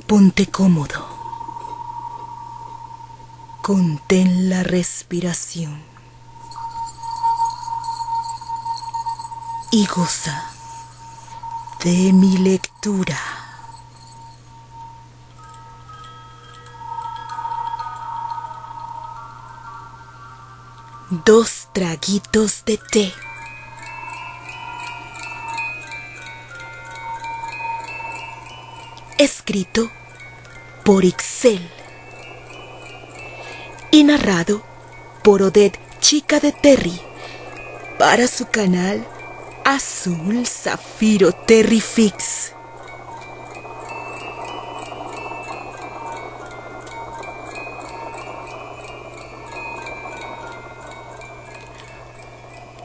Ponte cómodo. Contén la respiración y goza de mi lectura. Dos traguitos de té. Escrito por Ixel y narrado por Odette Chica de Terry para su canal Azul Zafiro Terrifix.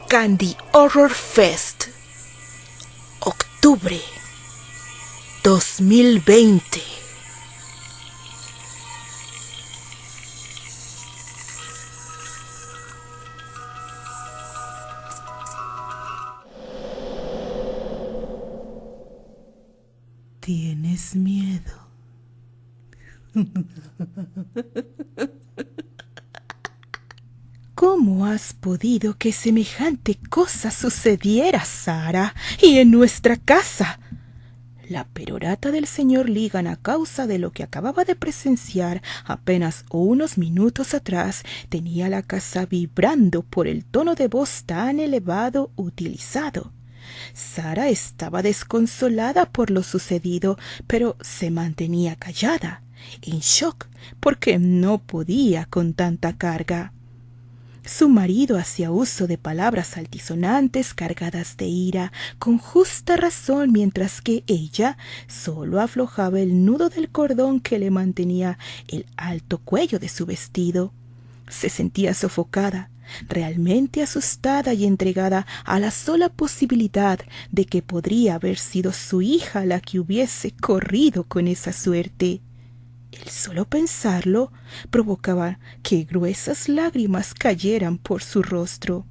Candy Horror Fest, octubre 2020. ¿Tienes miedo? ¿Cómo has podido que semejante cosa sucediera, Sara, y en nuestra casa? La perorata del señor Ligan, a causa de lo que acababa de presenciar apenas unos minutos atrás, tenía la casa vibrando por el tono de voz tan elevado utilizado. Sara estaba desconsolada por lo sucedido, pero se mantenía callada, en shock, porque no podía con tanta carga. Su marido hacía uso de palabras altisonantes cargadas de ira, con justa razón, mientras que ella solo aflojaba el nudo del cordón que le mantenía el alto cuello de su vestido. Se sentía sofocada, realmente asustada y entregada a la sola posibilidad de que podría haber sido su hija la que hubiese corrido con esa suerte. El solo pensarlo provocaba que gruesas lágrimas cayeran por su rostro.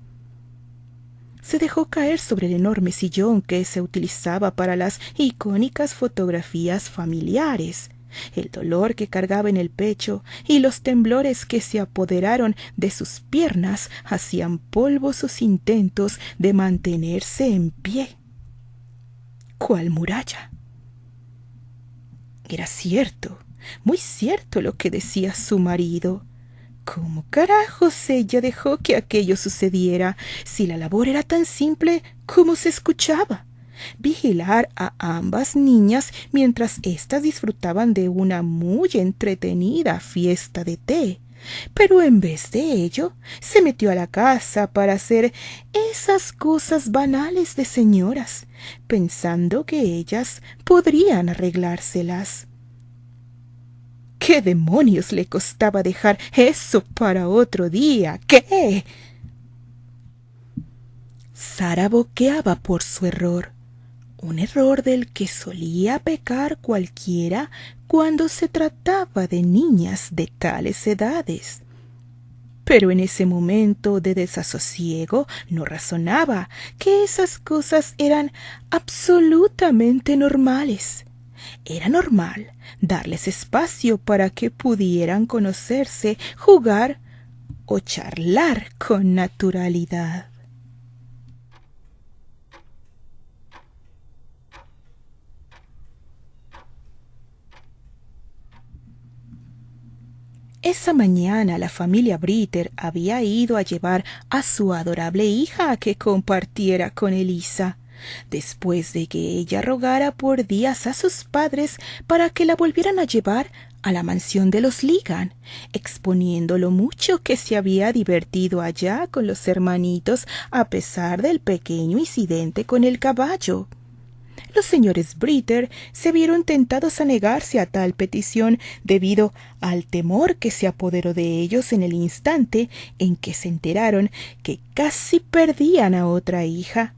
Se dejó caer sobre el enorme sillón que se utilizaba para las icónicas fotografías familiares. El dolor que cargaba en el pecho y los temblores que se apoderaron de sus piernas hacían polvo sus intentos de mantenerse en pie. ¿Cuál muralla? Era cierto, muy cierto lo que decía su marido. ¿Cómo carajos ella dejó que aquello sucediera si la labor era tan simple como se escuchaba? Vigilar a ambas niñas mientras éstas disfrutaban de una muy entretenida fiesta de té. Pero en vez de ello, se metió a la casa para hacer esas cosas banales de señoras, pensando que ellas podrían arreglárselas. ¿Qué demonios le costaba dejar eso para otro día? ¿Qué? Sara boqueaba por su error, un error del que solía pecar cualquiera cuando se trataba de niñas de tales edades. Pero en ese momento de desasosiego no razonaba que esas cosas eran absolutamente normales. Era normal darles espacio para que pudieran conocerse, jugar o charlar con naturalidad. Esa mañana la familia Britter había ido a llevar a su adorable hija a que compartiera con Elisa, después de que ella rogara por días a sus padres para que la volvieran a llevar a la mansión de los Ligan, exponiendo lo mucho que se había divertido allá con los hermanitos a pesar del pequeño incidente con el caballo. Los señores Britter se vieron tentados a negarse a tal petición debido al temor que se apoderó de ellos en el instante en que se enteraron que casi perdían a otra hija.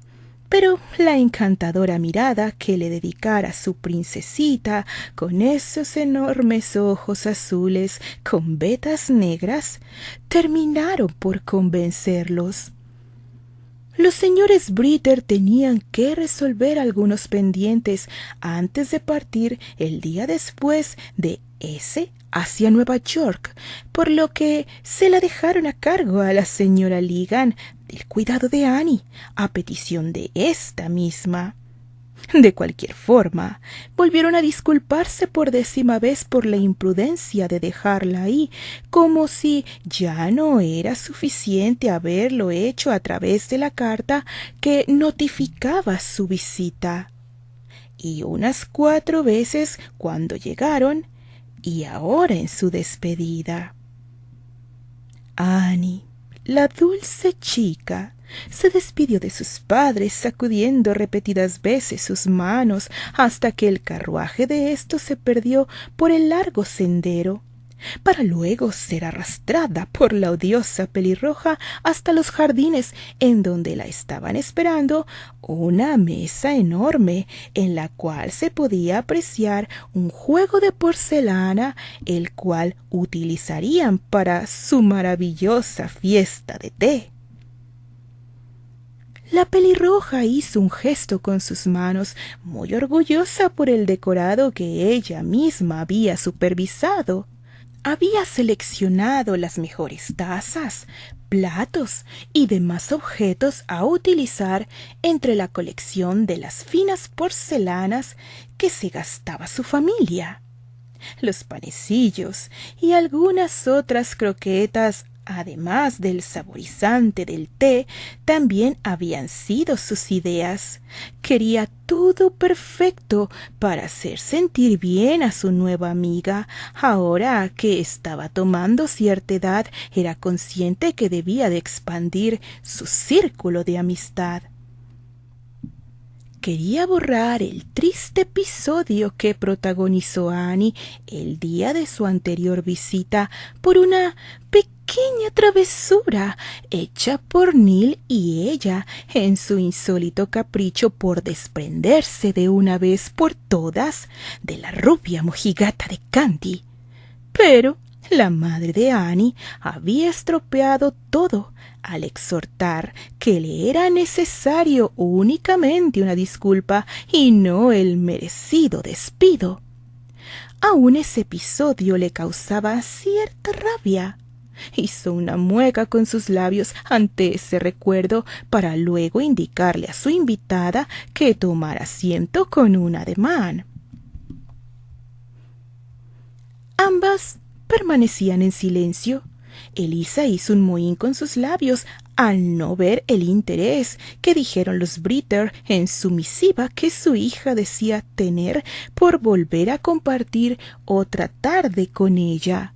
Pero la encantadora mirada que le dedicara su princesita, con esos enormes ojos azules con vetas negras, terminaron por convencerlos. Los señores Britter tenían que resolver algunos pendientes antes de partir el día después de ese hacia Nueva York, por lo que se la dejaron a cargo a la señora Ligan del cuidado de Annie, a petición de esta misma. De cualquier forma, volvieron a disculparse por 10ª vez por la imprudencia de dejarla ahí, como si ya no era suficiente haberlo hecho a través de la carta que notificaba su visita. Y unas 4 veces cuando llegaron, y ahora en su despedida. Annie, la dulce chica, se despidió de sus padres sacudiendo repetidas veces sus manos hasta que el carruaje de estos se perdió por el largo sendero, para luego ser arrastrada por la odiosa pelirroja hasta los jardines, en donde la estaban esperando una mesa enorme en la cual se podía apreciar un juego de porcelana, el cual utilizarían para su maravillosa fiesta de té. La pelirroja hizo un gesto con sus manos, muy orgullosa por el decorado que ella misma había supervisado. Había seleccionado las mejores tazas, platos y demás objetos a utilizar entre la colección de las finas porcelanas que se gastaba su familia. Los panecillos y algunas otras croquetas, además del saborizante del té, también habían sido sus ideas. Quería todo perfecto para hacer sentir bien a su nueva amiga. Ahora que estaba tomando cierta edad, era consciente que debía de expandir su círculo de amistad. Quería borrar el triste episodio que protagonizó Annie el día de su anterior visita por una pequeña travesura hecha por Neil y ella en su insólito capricho por desprenderse de una vez por todas de la rubia mojigata de Candy. Pero la madre de Annie había estropeado todo al exhortar que le era necesario únicamente una disculpa y no el merecido despido. Aún ese episodio le causaba cierta rabia. Hizo una mueca con sus labios ante ese recuerdo para luego indicarle a su invitada que tomara asiento con un ademán. Ambas permanecían en silencio. Elisa hizo un mohín con sus labios al no ver el interés que dijeron los Britter en su misiva que su hija decía tener por volver a compartir otra tarde con ella.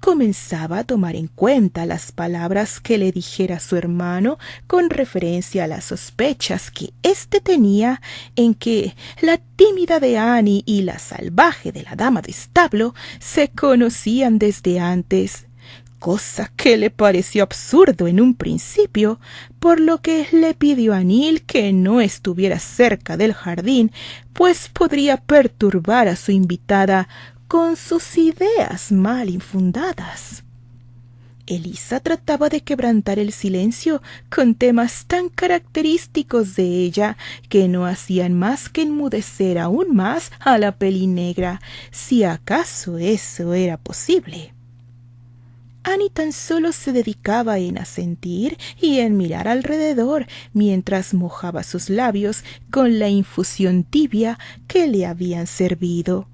Comenzaba a tomar en cuenta las palabras que le dijera su hermano con referencia a las sospechas que éste tenía en que la tímida de Annie y la salvaje de la dama de establo se conocían desde antes, cosa que le pareció absurdo en un principio, por lo que le pidió a Neil que no estuviera cerca del jardín, pues podría perturbar a su invitada con sus ideas mal infundadas. Elisa trataba de quebrantar el silencio con temas tan característicos de ella que no hacían más que enmudecer aún más a la pelinegra, si acaso eso era posible. Annie tan solo se dedicaba en asentir y en mirar alrededor mientras mojaba sus labios con la infusión tibia que le habían servido.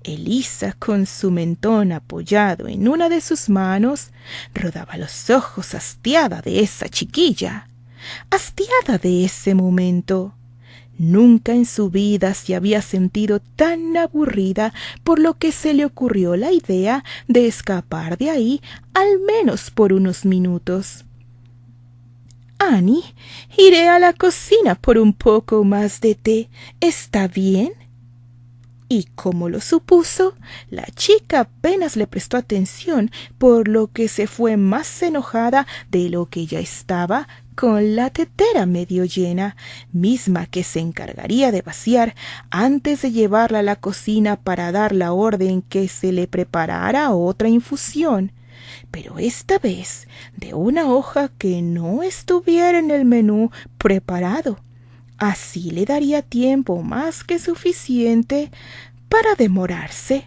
Elisa, con su mentón apoyado en una de sus manos, rodaba los ojos hastiada de esa chiquilla, hastiada de ese momento. Nunca en su vida se había sentido tan aburrida, por lo que se le ocurrió la idea de escapar de ahí al menos por unos minutos. «Annie, iré a la cocina por un poco más de té. ¿Está bien?» Y como lo supuso, la chica apenas le prestó atención, por lo que se fue más enojada de lo que ya estaba, con la tetera medio llena, misma que se encargaría de vaciar antes de llevarla a la cocina para dar la orden que se le preparara otra infusión. pero esta vez de una hoja que no estuviera en el menú preparado. Así le daría tiempo más que suficiente para demorarse.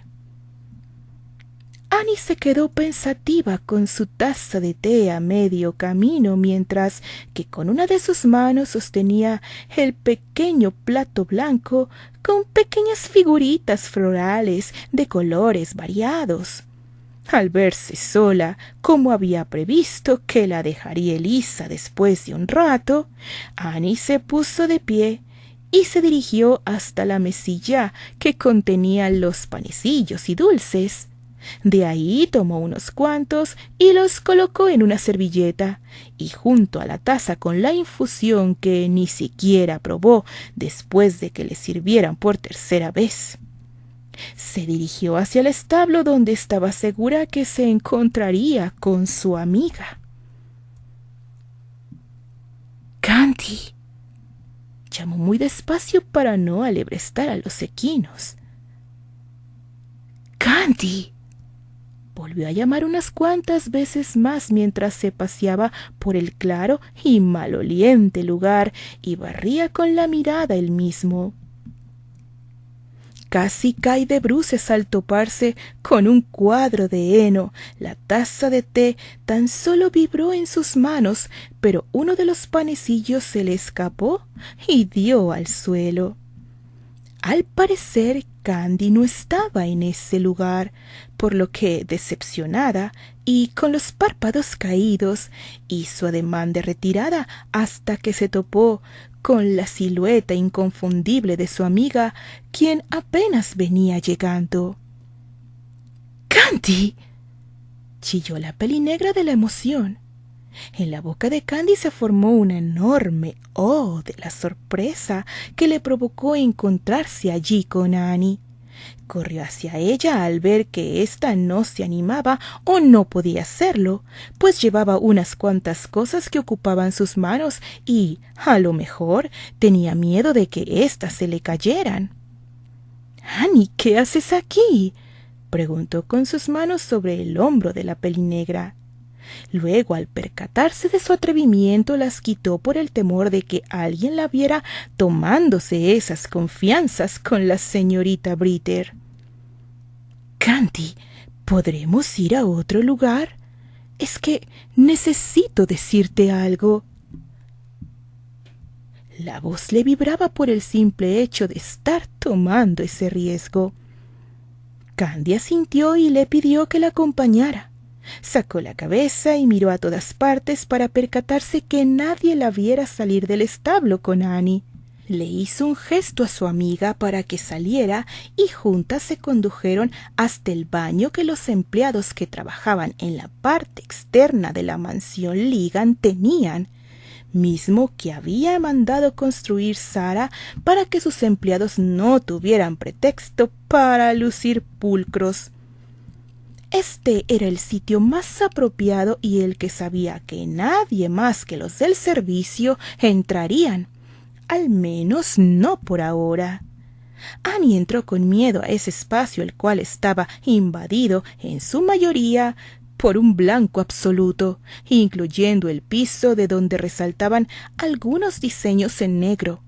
Annie se quedó pensativa con su taza de té a medio camino, mientras que con una de sus manos sostenía el pequeño plato blanco con pequeñas figuritas florales de colores variados. Al verse sola, como había previsto que la dejaría Elisa después de un rato, Annie se puso de pie y se dirigió hasta la mesilla que contenía los panecillos y dulces. De ahí tomó unos cuantos y los colocó en una servilleta, y junto a la taza con la infusión que ni siquiera probó después de que le sirvieran por tercera vez, se dirigió hacia el establo donde estaba segura que se encontraría con su amiga. «Candy», llamó muy despacio para no alebrestar a los equinos. «Candy», volvió a llamar unas cuantas veces más mientras se paseaba por el claro y maloliente lugar y barría con la mirada él mismo. Casi cae de bruces al toparse con un cuadro de heno. La taza de té tan solo vibró en sus manos, pero uno de los panecillos se le escapó y dio al suelo. Al parecer, Candy no estaba en ese lugar, por lo que, decepcionada y con los párpados caídos, hizo ademán de retirada hasta que se topó con la silueta inconfundible de su amiga, quien apenas venía llegando. «¡Candy!», chilló la pelinegra de la emoción. En la boca de Candy se formó una enorme «oh» de la sorpresa que le provocó encontrarse allí con Annie. Corrió hacia ella al ver que ésta no se animaba o no podía hacerlo, pues llevaba unas cuantas cosas que ocupaban sus manos y, a lo mejor, tenía miedo de que éstas se le cayeran. «Annie, ¿qué haces aquí?», preguntó con sus manos sobre el hombro de la pelinegra. Luego, al percatarse de su atrevimiento, las quitó por el temor de que alguien la viera tomándose esas confianzas con la señorita Britter. «Candy, ¿podremos ir a otro lugar? Es que necesito decirte algo». La voz le vibraba por el simple hecho de estar tomando ese riesgo. Candy asintió y le pidió que la acompañara. Sacó la cabeza y miró a todas partes para percatarse que nadie la viera salir del establo con Annie. Le hizo un gesto a su amiga para que saliera y juntas se condujeron hasta el baño que los empleados que trabajaban en la parte externa de la mansión Ligan tenían, mismo que había mandado construir Sara para que sus empleados no tuvieran pretexto para lucir pulcros. Este era el sitio más apropiado y el que sabía que nadie más que los del servicio entrarían, al menos no por ahora. Annie entró con miedo a ese espacio, el cual estaba invadido en su mayoría por un blanco absoluto, incluyendo el piso de donde resaltaban algunos diseños en negro.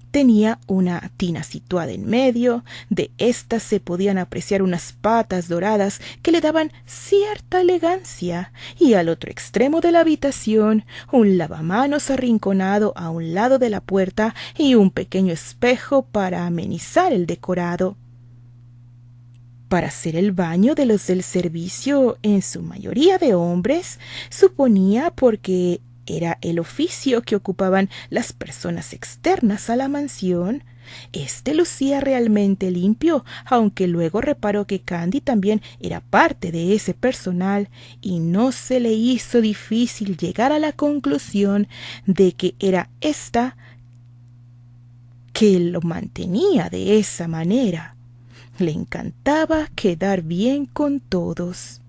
Tenía una tina situada en medio, de éstas se podían apreciar unas patas doradas que le daban cierta elegancia, y al otro extremo de la habitación un lavamanos arrinconado a un lado de la puerta y un pequeño espejo para amenizar el decorado. Para hacer el baño de los del servicio, en su mayoría de hombres, suponía, porque era el oficio que ocupaban las personas externas a la mansión, este lucía realmente limpio, aunque luego reparó que Candy también era parte de ese personal y no se le hizo difícil llegar a la conclusión de que era ésta que lo mantenía de esa manera. Le encantaba quedar bien con todos.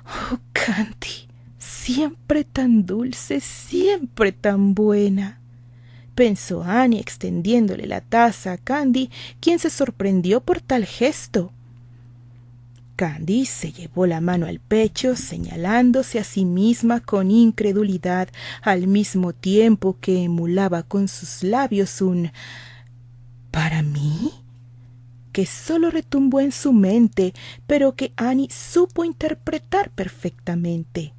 «Oh, Candy, siempre tan dulce, siempre tan buena», pensó Annie extendiéndole la taza a Candy, quien se sorprendió por tal gesto. Candy se llevó la mano al pecho, señalándose a sí misma con incredulidad, al mismo tiempo que emulaba con sus labios un ¿para mí?, que solo retumbó en su mente, pero que Annie supo interpretar perfectamente.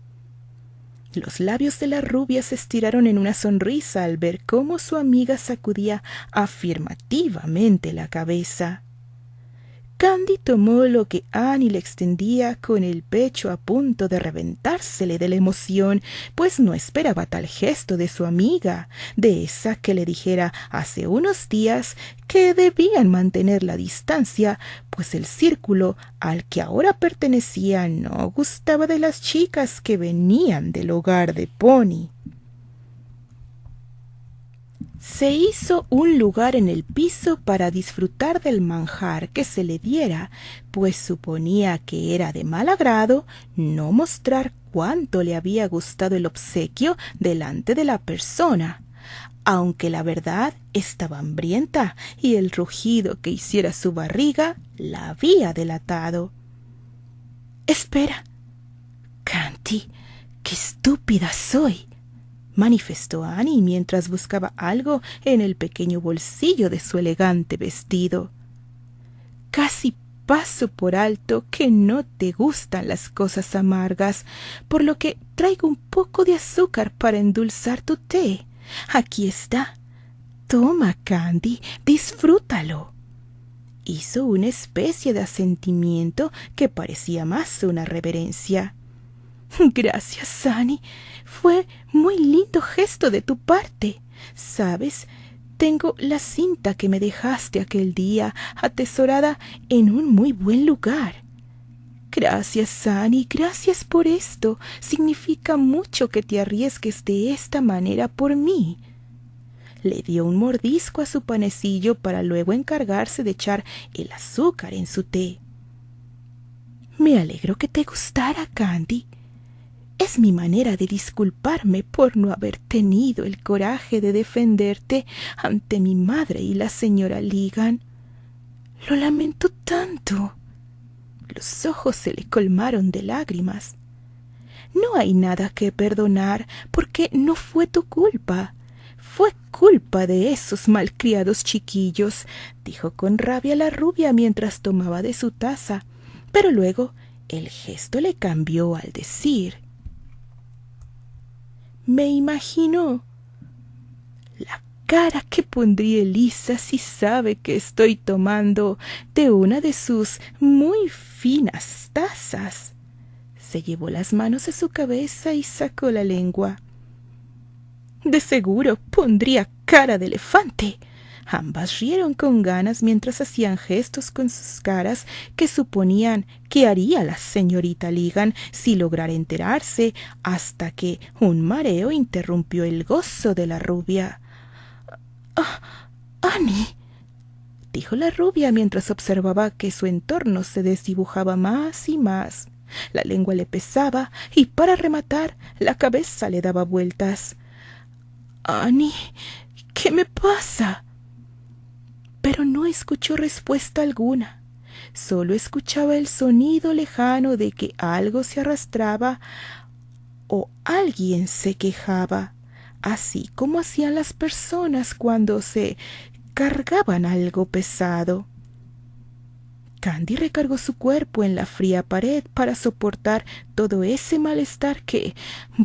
Los labios de la rubia se estiraron en una sonrisa al ver cómo su amiga sacudía afirmativamente la cabeza. Candy tomó lo que Annie le extendía con el pecho a punto de reventársele de la emoción, pues no esperaba tal gesto de su amiga, de esa que le dijera hace unos días que debían mantener la distancia, pues el círculo al que ahora pertenecía no gustaba de las chicas que venían del hogar de Pony. Se hizo un lugar en el piso para disfrutar del manjar que se le diera, pues suponía que era de mal agrado no mostrar cuánto le había gustado el obsequio delante de la persona, aunque la verdad estaba hambrienta y el rugido que hiciera su barriga la había delatado. «Espera, Candy, qué estúpida soy», manifestó Annie mientras buscaba algo en el pequeño bolsillo de su elegante vestido. «Casi paso por alto que no te gustan las cosas amargas, por lo que traigo un poco de azúcar para endulzar tu té. Aquí está. Toma, Candy, disfrútalo». Hizo una especie de asentimiento que parecía más una reverencia. «Gracias, Annie. Fue muy lindo gesto de tu parte. ¿Sabes? Tengo la cinta que me dejaste aquel día atesorada en un muy buen lugar». «Gracias, Annie, gracias por esto. Significa mucho que te arriesgues de esta manera por mí». Le dio un mordisco a su panecillo para luego encargarse de echar el azúcar en su té. «Me alegro que te gustara, Candy. Es mi manera de disculparme por no haber tenido el coraje de defenderte ante mi madre y la señora Ligan. Lo lamento tanto». Los ojos se le colmaron de lágrimas. «No hay nada que perdonar porque no fue tu culpa. Fue culpa de esos malcriados chiquillos», dijo con rabia la rubia mientras tomaba de su taza, pero luego el gesto le cambió al decir: «Me imagino la cara que pondría Elisa si sabe que estoy tomando de una de sus muy finas tazas». Se llevó las manos a su cabeza y sacó la lengua. «De seguro pondría cara de elefante». Ambas rieron con ganas mientras hacían gestos con sus caras que suponían que haría la señorita Ligan si lograra enterarse, hasta que un mareo interrumpió el gozo de la rubia. «Annie», dijo la rubia mientras observaba que su entorno se desdibujaba más y más. La lengua le pesaba y, para rematar, la cabeza le daba vueltas. «Annie, ¿qué me pasa?». Pero no escuchó respuesta alguna. Solo escuchaba el sonido lejano de que algo se arrastraba o alguien se quejaba, así como hacían las personas cuando se cargaban algo pesado. Candy recargó su cuerpo en la fría pared para soportar todo ese malestar que,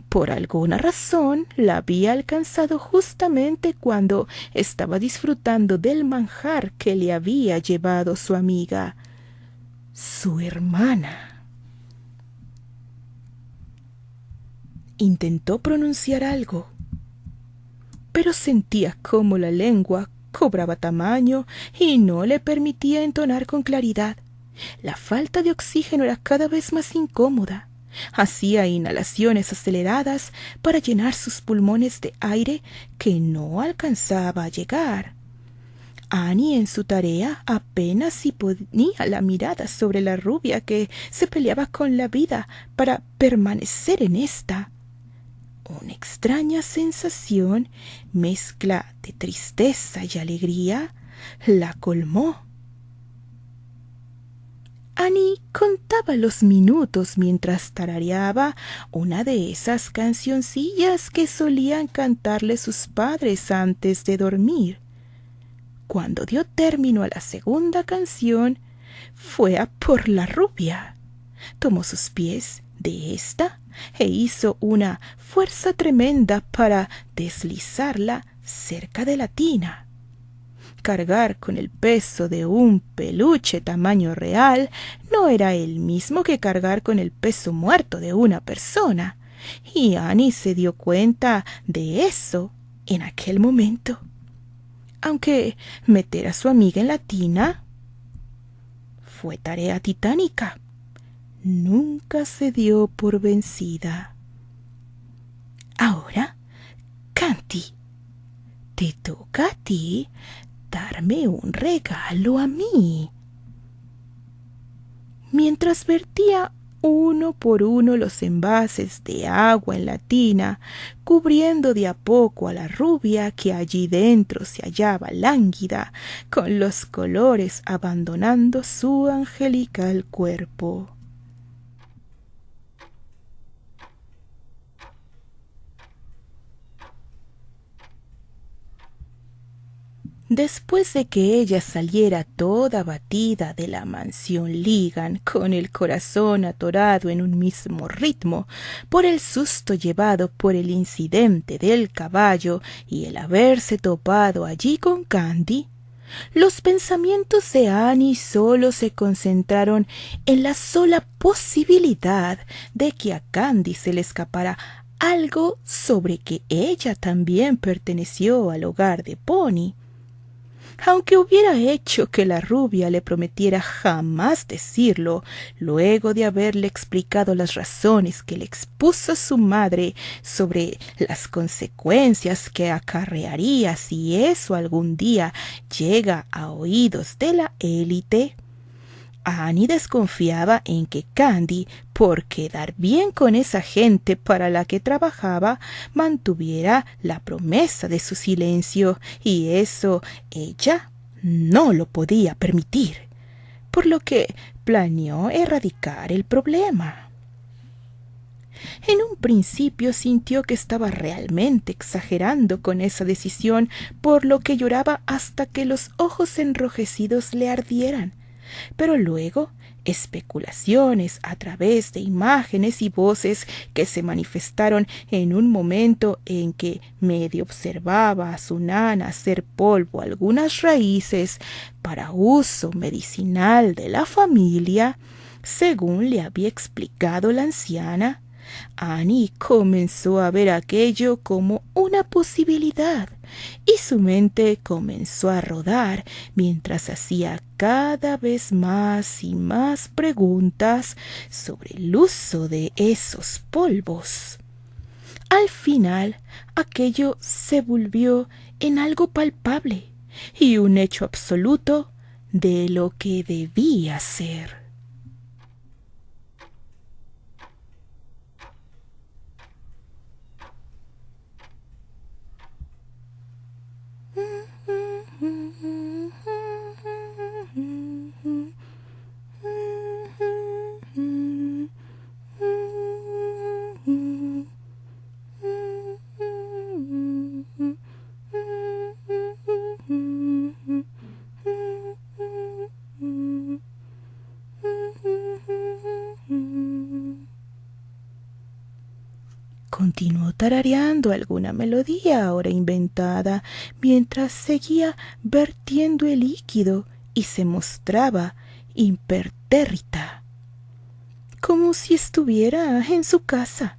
por alguna razón, la había alcanzado justamente cuando estaba disfrutando del manjar que le había llevado su amiga, su hermana. Intentó pronunciar algo, pero sentía cómo la lengua cobraba tamaño y no le permitía entonar con claridad. La falta de oxígeno era cada vez más incómoda. Hacía inhalaciones aceleradas para llenar sus pulmones de aire que no alcanzaba a llegar. Annie, en su tarea, apenas si ponía la mirada sobre la rubia que se peleaba con la vida para permanecer en esta. Una extraña sensación, mezcla de tristeza y alegría, la colmó. Annie contaba los minutos mientras tarareaba una de esas cancioncillas que solían cantarle sus padres antes de dormir. Cuando dio término a la segunda canción, fue a por la rubia. Tomó sus pies de ésta e hizo una fuerza tremenda para deslizarla cerca de la tina. Cargar con el peso de un peluche tamaño real no era el mismo que cargar con el peso muerto de una persona, y Annie se dio cuenta de eso en aquel momento. Aunque meter a su amiga en la tina fue tarea titánica, nunca se dio por vencida. Ahora, Candy, te toca a ti darme un regalo a mí. Mientras vertía uno por uno los envases de agua en la tina, cubriendo de a poco a la rubia que allí dentro se hallaba lánguida, con los colores abandonando su angelical cuerpo. Después de que ella saliera toda abatida de la mansión Ligan, con el corazón atorado en un mismo ritmo, por el susto llevado por el incidente del caballo y el haberse topado allí con Candy, los pensamientos de Annie solo se concentraron en la sola posibilidad de que a Candy se le escapara algo sobre que ella también perteneció al hogar de Pony. Aunque hubiera hecho que la rubia le prometiera jamás decirlo, luego de haberle explicado las razones que le expuso su madre sobre las consecuencias que acarrearía si eso algún día llega a oídos de la élite, Annie desconfiaba en que Candy, por quedar bien con esa gente para la que trabajaba, mantuviera la promesa de su silencio, y eso ella no lo podía permitir, por lo que planeó erradicar el problema. En un principio sintió que estaba realmente exagerando con esa decisión, por lo que lloraba hasta que los ojos enrojecidos le ardieran. Pero luego, especulaciones a través de imágenes y voces que se manifestaron en un momento en que medio observaba a su nana hacer polvo algunas raíces para uso medicinal de la familia, según le había explicado la anciana, Annie comenzó a ver aquello como una posibilidad, y su mente comenzó a rodar mientras hacía cada vez más y más preguntas sobre el uso de esos polvos. Al final, aquello se volvió en algo palpable y un hecho absoluto de lo que debía ser. Continuó tarareando alguna melodía ahora inventada, mientras seguía vertiendo el líquido y se mostraba impertérrita, como si estuviera en su casa,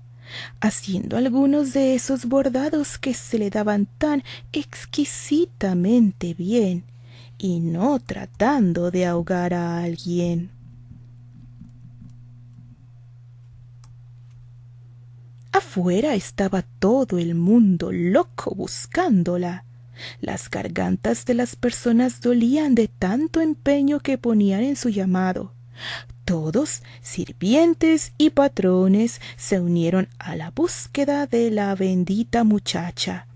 haciendo algunos de esos bordados que se le daban tan exquisitamente bien, y no tratando de ahogar a alguien. Afuera estaba todo el mundo loco buscándola. Las gargantas de las personas dolían de tanto empeño que ponían en su llamado. Todos, sirvientes y patrones, se unieron a la búsqueda de la bendita muchacha.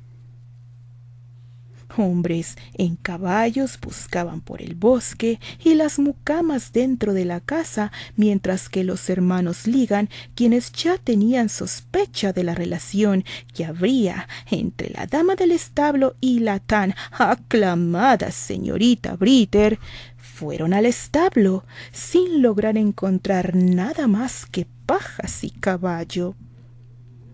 Hombres en caballos buscaban por el bosque y las mucamas dentro de la casa, mientras que los hermanos Ligan, quienes ya tenían sospecha de la relación que habría entre la dama del establo y la tan aclamada señorita Britter, fueron al establo sin lograr encontrar nada más que pajas y caballo.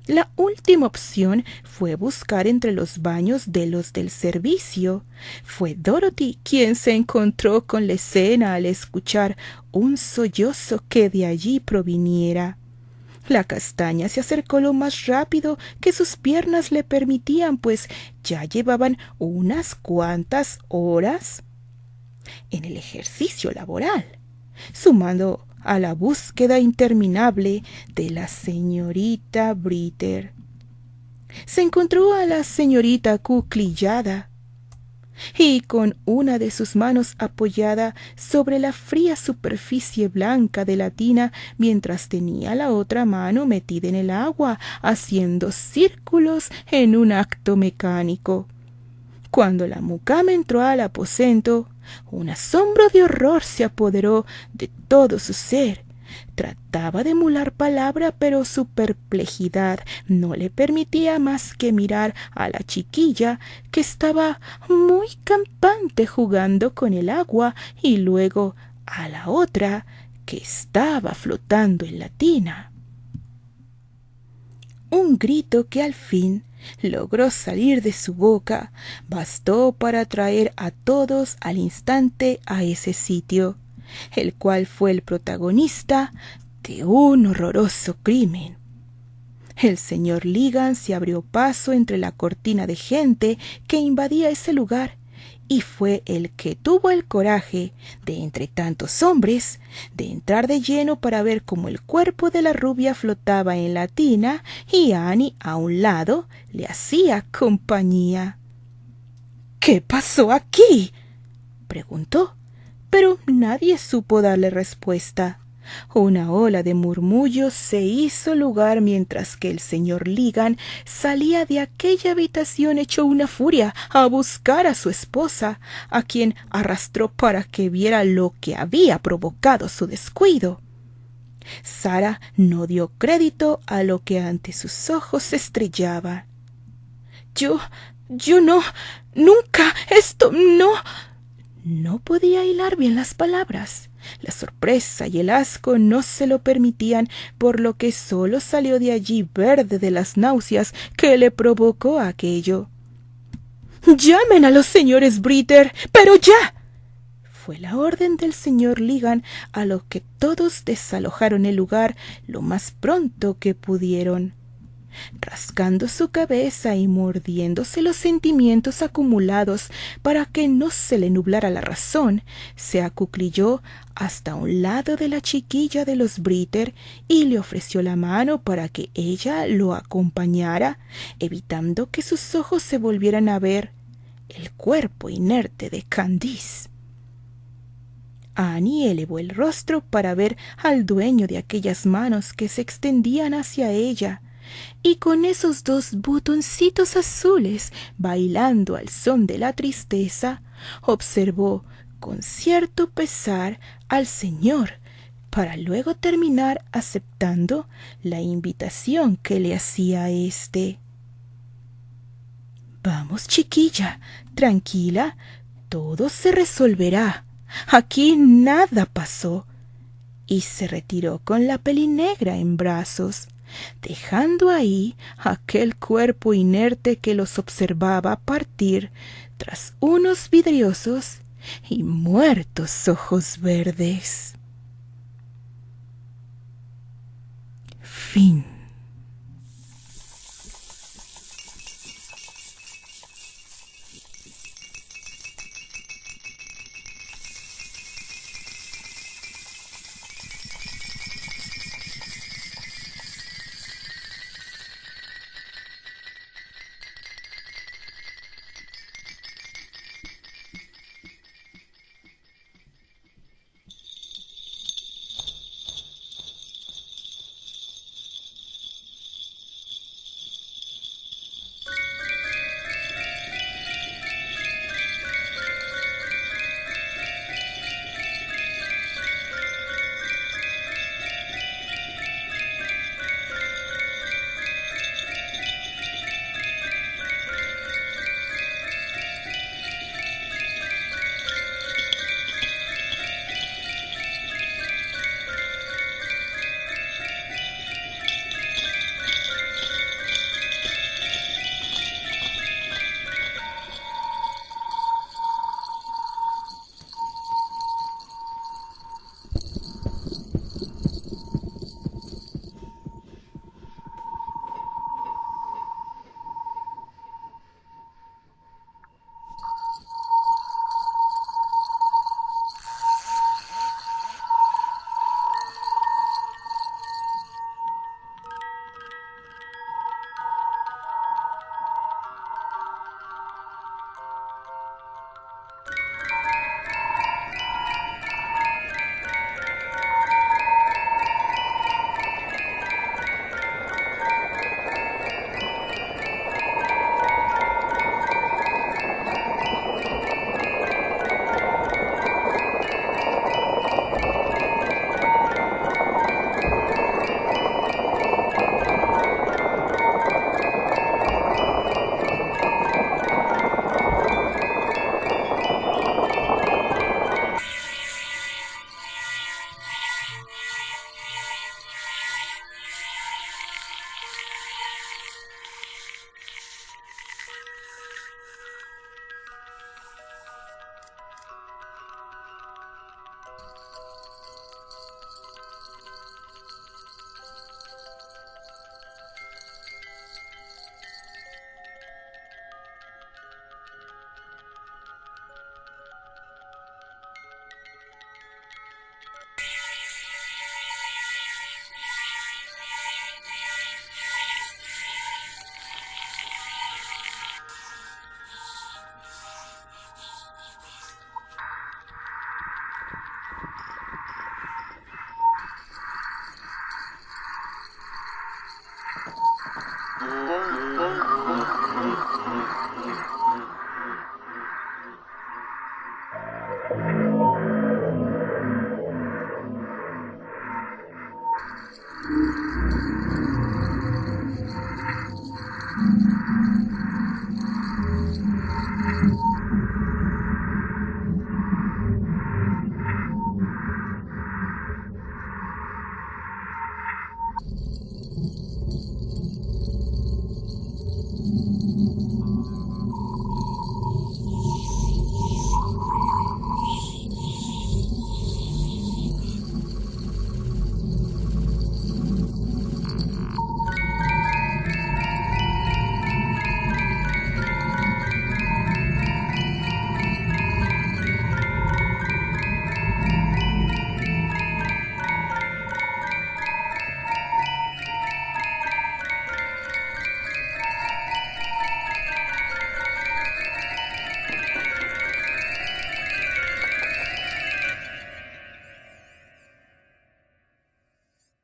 La última opción fue buscar entre los baños de los del servicio. Fue Dorothy quien se encontró con la escena al escuchar un sollozo que de allí proviniera. La castaña se acercó lo más rápido que sus piernas le permitían, pues ya llevaban unas cuantas horas en el ejercicio laboral, sumando a la búsqueda interminable de la señorita Britter. Se encontró a la señorita acuclillada y con una de sus manos apoyada sobre la fría superficie blanca de la tina, mientras tenía la otra mano metida en el agua, haciendo círculos en un acto mecánico. Cuando la mucama entró al aposento, un asombro de horror se apoderó de todo su ser. Trataba de emular palabra, pero su perplejidad no le permitía más que mirar a la chiquilla, que estaba muy campante jugando con el agua, y luego a la otra, que estaba flotando en la tina. Un grito que al fin logró salir de su boca bastó para atraer a todos al instante a ese sitio, el cual fue el protagonista de un horroroso crimen. El señor Ligan se abrió paso entre la cortina de gente que invadía ese lugar, y fue el que tuvo el coraje de, entre tantos hombres, de entrar de lleno para ver cómo el cuerpo de la rubia flotaba en la tina y Annie a un lado le hacía compañía. —¿Qué pasó aquí? —preguntó, pero nadie supo darle respuesta. Una ola de murmullos se hizo lugar mientras que el señor Ligan salía de aquella habitación hecho una furia a buscar a su esposa, a quien arrastró para que viera lo que había provocado su descuido. Sara no dio crédito a lo que ante sus ojos se estrellaba. Yo no, nunca, esto no. No podía hilar bien las palabras. La sorpresa y el asco no se lo permitían, por lo que solo salió de allí verde de las náuseas que le provocó aquello. —¡Llamen a los señores Britter! ¡Pero ya! Fue la orden del señor Ligan, a lo que todos desalojaron el lugar lo más pronto que pudieron. Rascando su cabeza y mordiéndose los sentimientos acumulados para que no se le nublara la razón, se acuclilló hasta un lado de la chiquilla de los Britter y le ofreció la mano para que ella lo acompañara, evitando que sus ojos se volvieran a ver el cuerpo inerte de Candice. Annie elevó el rostro para ver al dueño de aquellas manos que se extendían hacia ella, y con esos dos botoncitos azules bailando al son de la tristeza, observó con cierto pesar al señor, para luego terminar aceptando la invitación que le hacía éste. —Vamos, chiquilla, tranquila, todo se resolverá. Aquí nada pasó. Y se retiró con la pelinegra en brazos, dejando ahí aquel cuerpo inerte que los observaba partir tras unos vidriosos y muertos ojos verdes. Fin.